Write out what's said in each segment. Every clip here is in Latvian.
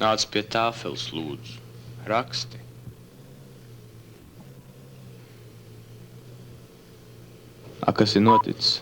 Nāc pie tāfeles, lūdzu. Raksti. Kas ir noticis?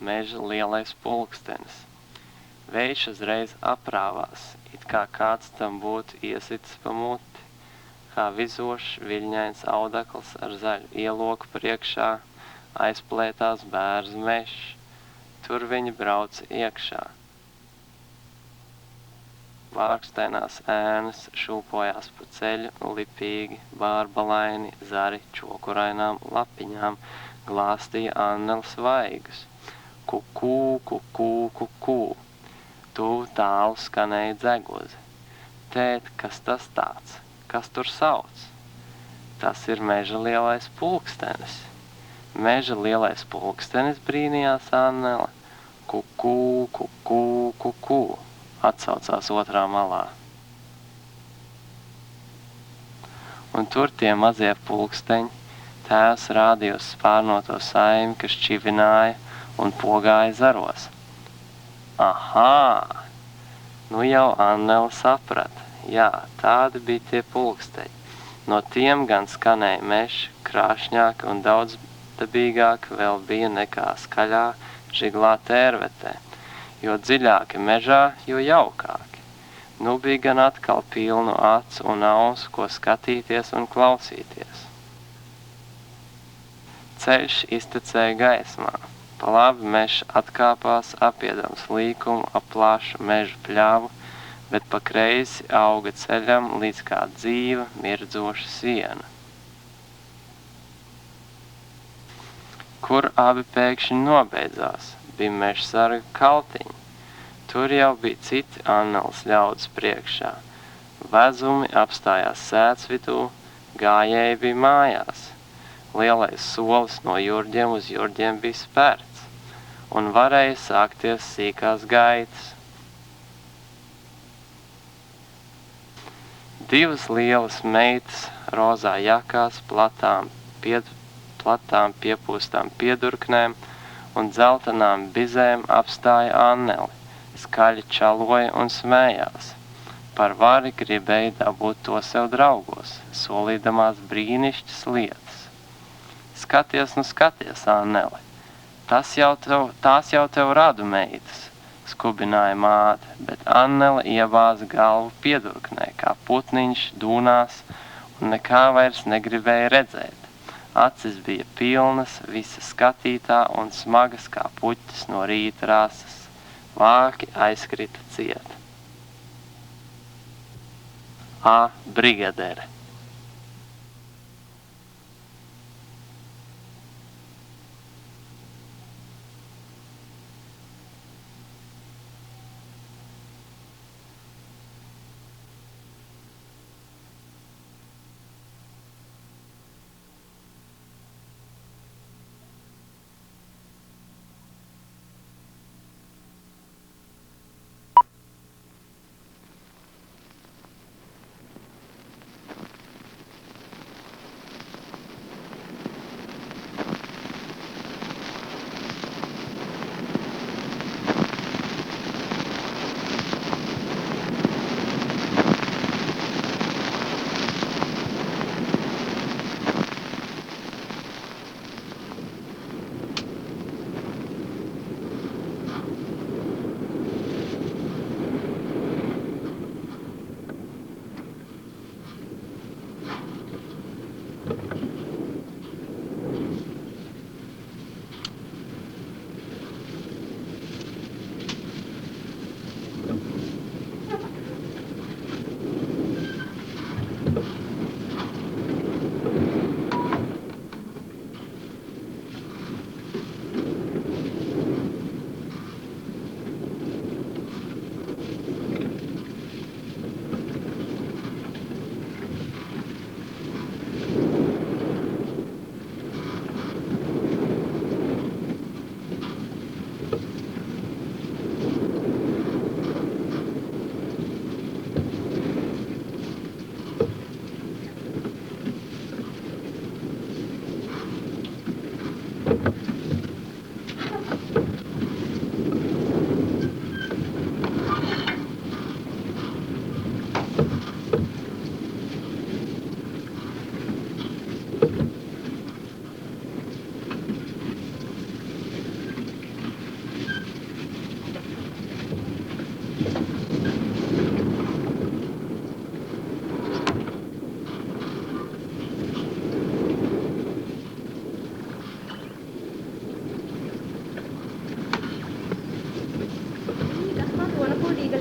Meža lielais pulkstenis. Vējš uzreiz aprāvās, it kā kāds tam būtu iesitis pa muti, kā vizošs viļņains audekls ar zaļu ieloku priekšā aizplētās bērzu mežs. Tur viņi brauca iekšā. Vārkstainās ēnas šūpojās pa ceļu, lipīgi, bārbalaini, zari čokurainām lapiņām glāstīja Anneles vaigus. Kukū, kukū, kukū. Tuvu tālu skanēja dzegozi. Tēt, kas tas tāds? Kas tur sauc? Tas ir meža lielais pulkstenis. Meža lielais pulkstenis, brīnījās Annele. Kukū, kukū, kukū, atsaucās otrā malā. Un tur tie mazie pulksteņi, tēvs rādīja uz spārnoto saimi, kas čivināja un pogāja zaros. Ahā! Nu jau Annele saprata. Jā, tādi bija tie pulksteņi. No tiem gan skanēja mežs, krāšņāk un daudz dabīgāk vēl bija nekā skaļā žiglā tērvetē. Jo dziļāki mežā, jo jaukāki. Nu bija gan atkal pilnu acu un ausu, ko skatīties un klausīties. Ceļš iztecēja gaismā. Pa labi mežs atkāpās, apiedams līkumu ap plašu mežu pļavu, bet pa kreisi auga ceļam līdz kā dzīva, mirdzoša siena. Kur abi pēkšņi nobeidzās, bija mežsarga kaltiņi. Tur jau bija citi Anneles ļaudis priekšā. Vezumi apstājās sētas vidū, gājēji bija mājās. Lielais solis no jurģiem uz jurģiem bija spērts, un varēja sākties sīkās gaitas. Divas lielas meitas rozā jakās, platām piepūstām piedurknēm un dzeltenām bizēm apstāja Anneli, skaļi čaloja un smējās. Par vari gribēja dabūt to sev draugos, solīdamās brīnišķas lietas. Skaties, nu skaties, Annele, tās jau tev radu meitas, skubināja māte, bet Annele iebāza galvu piedurknē, kā putniņš dūnās, un nekā vairs negribēja redzēt. Acis bija pilnas, visa skatītā un smagas kā puķis no rīta rases. Vāki aizkrita ciet. Brigadere.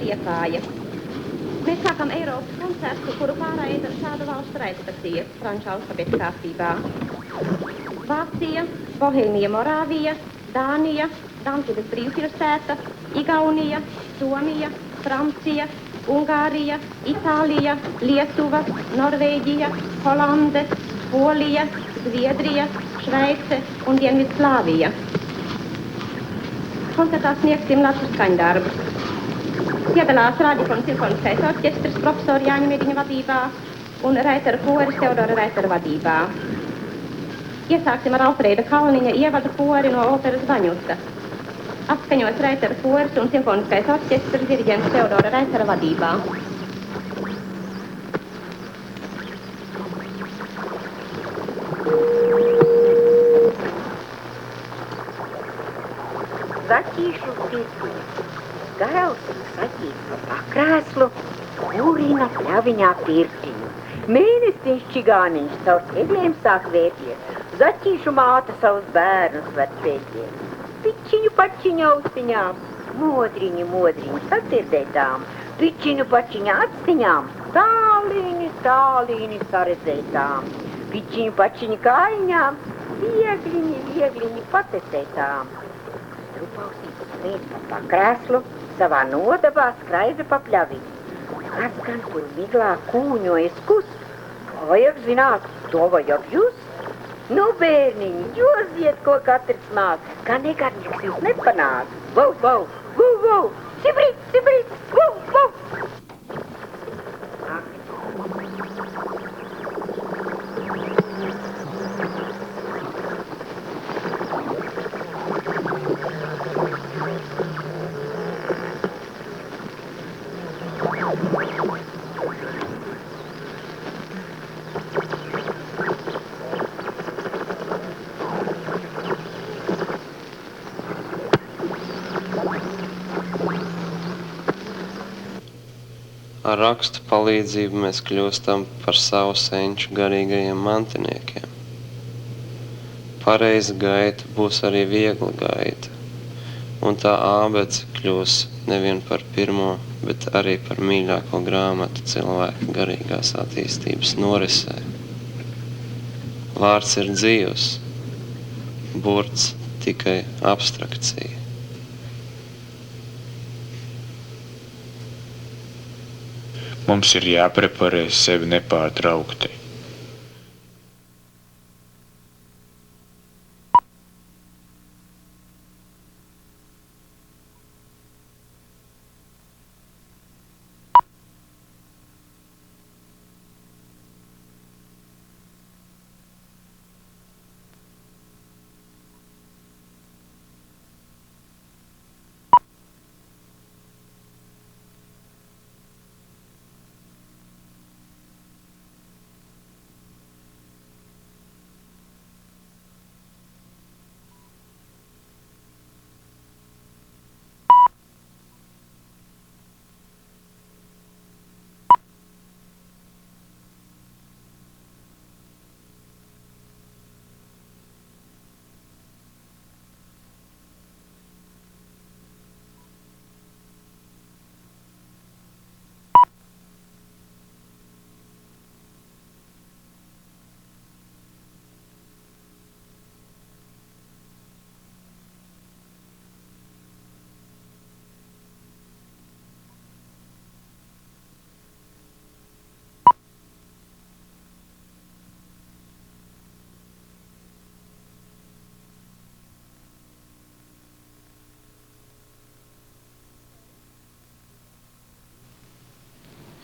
Liepāja. Mēs sākam Eiropas koncertu, kuru pārraida šāda valstu raidstacija franču alfabēta kārtībā. Vācija, Bohēmija, Morāvija, Dānija, Danzigas brīvpilsēta, Igaunija, Somija, Francija, Ungārija, Itālija, Lietuva, Norvēģija, Holande, Polija, Zviedrija, Šveice un Dienvidslāvija. Koncertā sniegsim latviešu skaņdarbus. Piedalās Rādīfona simfoniskais orķestris profesora Jāņa Mediņa vadībā un Raitera koris Teodora Raitera vadībā. Iesāksim ar Alfrēda Kalniņa ievadu kori no operas Vaņuta. Atskaņos Raitera koris un simfoniskais orķestris diriģents Teodora Raitera vadībā. Zaķīšu pirkli. Gaelsums saķīt pa pakrēslu, kurina pļaviņā pirktiņu. Mēnesiņš čigāniņš caur ķeļiem sāk vērties. Zaķīšu māte savus bērnus ved pēķiem. Pičiņu pačiņu austiņām, modriņi sadzirdētām. Pičiņu pačiņu astiņām, tālīni saredzētām. Pičiņu pačiņu kājiņām, viegliņi patecētām. Strupausītas mīt pa pakrēslu, savā nodabā skraida pa pļaviņu. Kas gan tur miglā kūņojas kust? Vajag zināt, to vajag jūs? Nu, bērniņi, joziet, ko katrs māk, kā negarnieks jūs nepanāk. Vau, vau, vau, vau, cibrit, vau, vau. Ar rakstu palīdzību mēs kļūstam par savu senču garīgajiem mantiniekiem. Pareiza gaita būs arī viegla gaita, un tā ābece kļūs nevien par pirmo, bet arī par mīļāko grāmatu cilvēka garīgās attīstības norisē. Vārds ir dzīvs, burts tikai abstrakcija. Mums ir jāpreparē sevi nepārtraukti.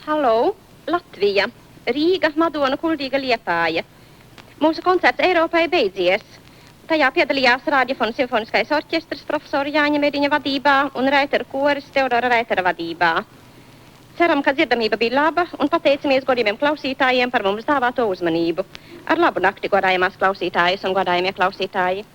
Halo, Latvija, Rīga, Madona, Kuldīga, Liepāja. Mūsu koncerts Eiropai beidzies. Tajā piedalījās Rādīfona simfoniskais orķestris profesora Jāņa Mediņa vadībā un Raitera koris Teodora Raitera vadībā. Ceram, ka dzirdamība bija laba un pateicamies godījumiem klausītājiem par mums dāvāto uzmanību. Ar labu nakti, godājamās klausītājas un godājamie klausītāji.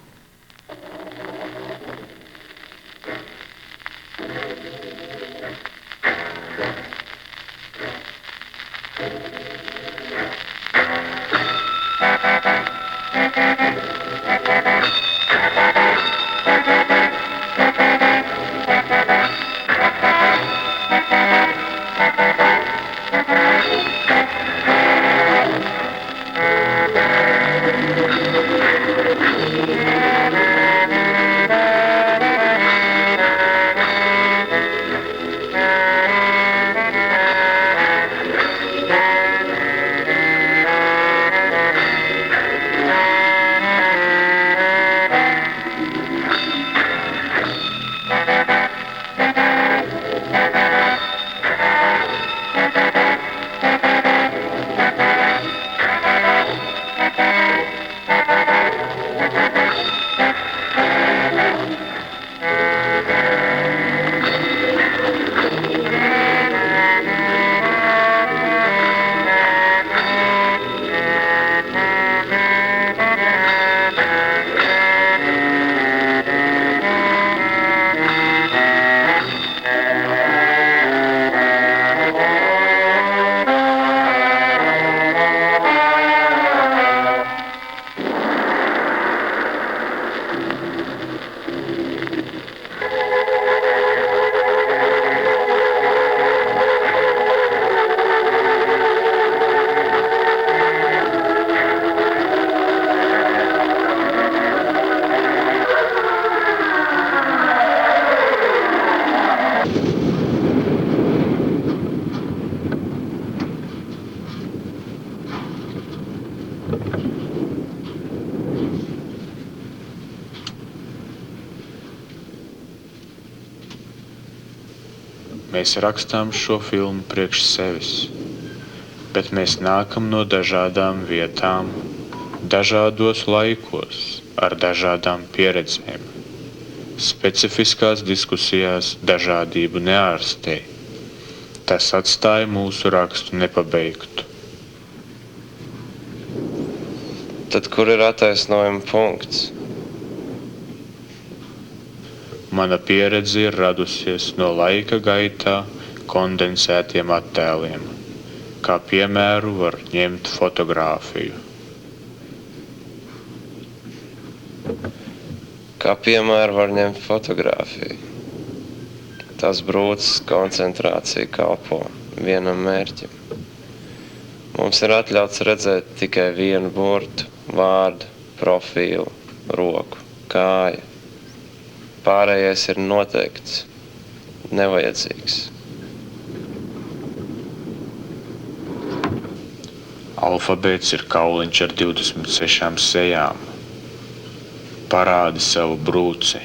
Mēs rakstām šo filmu priekš sevis, bet mēs nākam no dažādām vietām, dažādos laikos, ar dažādām pieredzēm. Specifiskās diskusijās dažādību neārstē. Tas atstāja mūsu rakstu nepabeigtu. Tad kur ir attaisnojuma punkts? Mana pieredze ir radusies no laika gaitā kondensētiem attēliem, kā piemēru var ņemt fotogrāfiju. Kā piemēru var ņemt fotogrāfiju. Tas brūces koncentrācija kalpo vienam mērķim. Mums ir atļauts redzēt tikai vienu burtu, vārdu, profilu, roku, kāju. Pārējais ir noteikts, nevajadzīgs. Alfabēts ir kauliņš ar 26 sejām. Parādi savu brūci.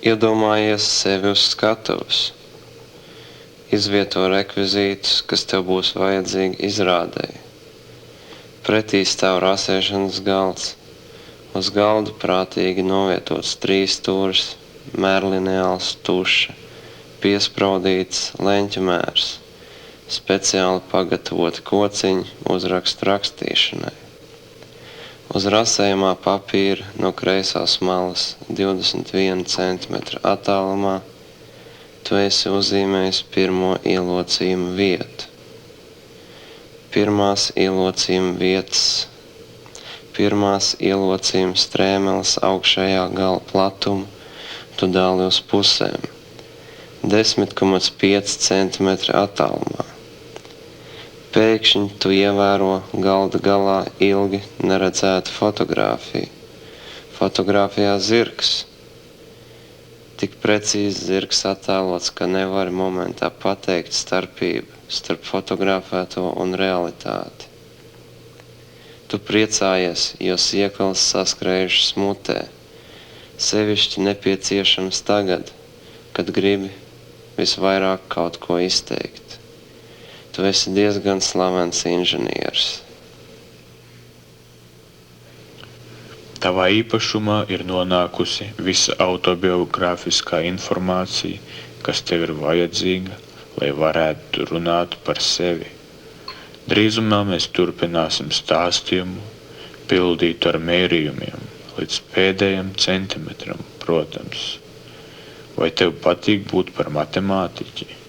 Iedomājies sevi uz skatuves. Izvieto rekvizītus, kas tev būs vajadzīgi izrādēji. Pretī stāv rasēšanas galds. Uz galda prātīgi novietots 3 stūris, mērlineāls tuša, piespraudīts leņķa mērs, speciāli pagatavoti kociņi uzrakstu rakstīšanai. Uz rasējumā papīra no kreisās malas 21 cm attālumā tu esi uzzīmējis pirmo ielocījuma vietu. Pirmās ielocījuma strēmeles augšējā gala platumu tu dali uz pusēm 10,5 cm attālumā. Pēkšņi tu ievēro galda galā ilgi neredzētu fotogrāfiju. Fotogrāfijā zirgs. Tik precīzi zirgs attēlots, ka nevari momentā pateikt starpību starp fotografēto un realitāti. Tu priecājies, jo siekals saskrējušas mutē. Sevišķi nepieciešams tagad, kad gribi visvairāk kaut ko izteikt. Tu esi diezgan slavens inženieris. Tavā īpašumā ir nonākusi visa autobiogrāfiskā informācija, kas tev ir vajadzīga, lai varētu runāt par sevi. Drīzumā mēs turpināsim stāstījumu, pildītu ar mērījumiem, līdz pēdējam centimetram, protams. Vai tev patīk būt par matemātiķi?